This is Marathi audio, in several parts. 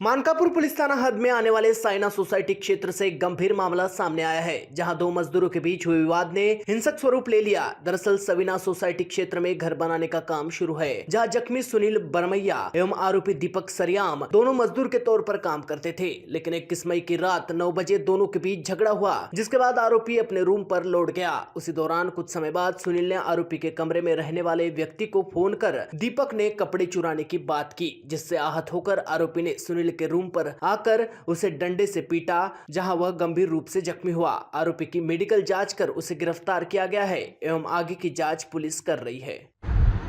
मानकापुर पुलिस थाना हद में आने वाले साइना सोसाइटी क्षेत्र से एक गंभीर मामला सामने आया है, जहां दो मजदूरों के बीच हुए विवाद ने हिंसक स्वरूप ले लिया। दरअसल सवीना सोसाइटी क्षेत्र में घर बनाने का काम शुरू है, जहां जख्मी सुनील बरमैया एवं आरोपी दीपक सरियाम दोनों मजदूर के तौर पर काम करते थे। लेकिन 21 मई की रात 9 बजे दोनों के बीच झगड़ा हुआ, जिसके बाद आरोपी अपने रूम पर लौट गया। उसी दौरान कुछ समय बाद सुनील ने आरोपी के कमरे में रहने वाले व्यक्ति को फोन कर दीपक ने कपड़े चुराने की बात की, जिससे आहत होकर आरोपी ने सुनील के रूम पर आकर उसे डंडे से पीटा, जहां वह गंभीर रूप से जख्मी हुआ। आरोपी की मेडिकल जांच कर उसे गिरफ्तार किया गया है एवं आगे की जांच पुलिस कर रही है।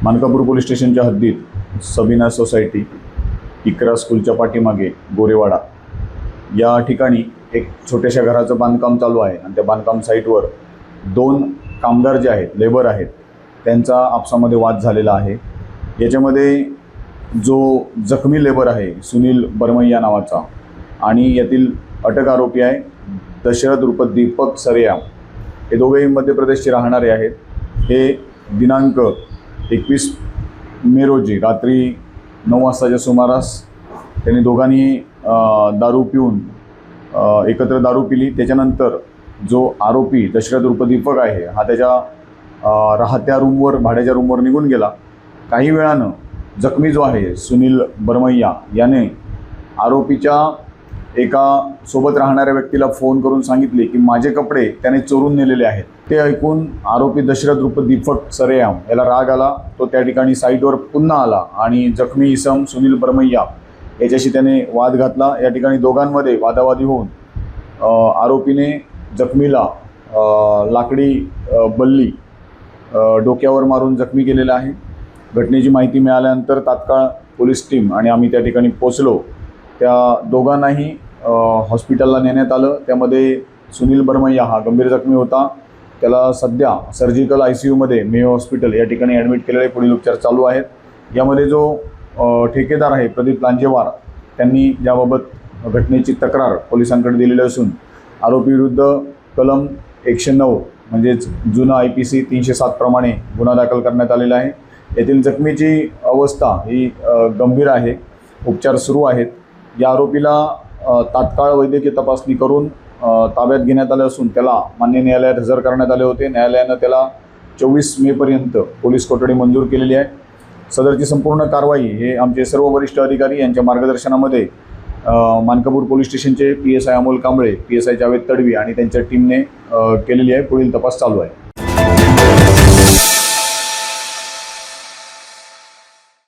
मानकापूर पोलीस स्टेशनच्या हद्दीत सवीना सोसायटी इकरा स्कूलच्या पाठीमागे गोरेवाडा या ठिकाणी एक छोट्याशा घराचं बांधकाम चालू आहे आणि त्या बांधकाम साईटवर दोन कामगार जे आहेत, लेबर आहेत, त्यांचा आपसामध्ये वाद झालेला आहे। याच्यामध्ये जो जखमी लेबर आहे सुनील बरमैया नावाचा आणि यातील अटक आरोपी आहे दशरथ उर्फ दीपक सरियाम, हे दोघेही मध्य प्रदेशचे राहणारे आहेत। हे दिनांक 21 मे रोजी रात्री 9 वाजताच्या सुमारास त्यांनी दोघांनी दारू पिऊन एकत्र दारू पिली। त्याच्यानंतर जो आरोपी दशरथ उर्फ दीपक आहे हा त्याच्या राहत्या रूमवर, भाड्याच्या रूमवर निघून गेला। काही वेळानं जखमी जो आहे सुनील बरमैया याने आरोपीच्या एका सोबत राहणाऱ्या व्यक्तीला फोन करून सांगितले की माझे कपडे त्याने चोरून नेलेले आहेत। ते ऐकून आरोपी दशरथ उर्फ दीपक सरियाम याला राग आला। तो त्या ठिकाणी साईटवर पुन्हा आला आणि जखमी इसम सुनील बरमैया याच्याशी त्याने वाद घातला। या ठिकाणी दोघांमध्ये वादावादी होऊन आरोपीने जखमीला लाकडी बल्ली डोक्यावर मारून जखमी केलेला आहे। घटनेची माहिती मिळाल्यानंतर तात्काळ पोलीस टीम आणि आम्ही त्या ठिकाणी पोहोचलो। त्या दोघांनाही हॉस्पिटलला नेण्यात आलं। त्यामध्ये सुनील बरमैया हा गंभीर जखमी होता। त्याला सध्या सर्जिकल ICUमध्ये मेयो हॉस्पिटल या ठिकाणी ॲडमिट केलेले, पुढील उपचार चालू आहेत। यामध्ये जो ठेकेदार आहे प्रदीप लांजेवार, त्यांनी याबाबत घटनेची तक्रार पोलिसांकडे दिलेली असून आरोपीविरुद्ध कलम 109 म्हणजेच जुना IPC 307 प्रमाणे गुन्हा दाखल करण्यात आलेला आहे। येथील जखमीची अवस्था ही गंभीर आहे, उपचार सुरू आहेत। या आरोपीला तात्काळ वैद्यकीय तपासणी करून ताब्यात घेण्यात आले असून त्याला मान्य न्यायालयात हजर करण्यात आले होते। न्यायालयानं त्याला 24 मे पर्यंत पोलीस कोठडी मंजूर केलेली आहे। सदरची संपूर्ण कारवाई हे आमचे सर्व वरिष्ठ अधिकारी यांच्या मार्गदर्शनामध्ये मानकापूर पोलीस स्टेशनचे PSI अमोल कांबळे, PSI जावेद तडवी आणि त्यांच्या टीमने केलेली आहे। पुढील तपास चालू आहे।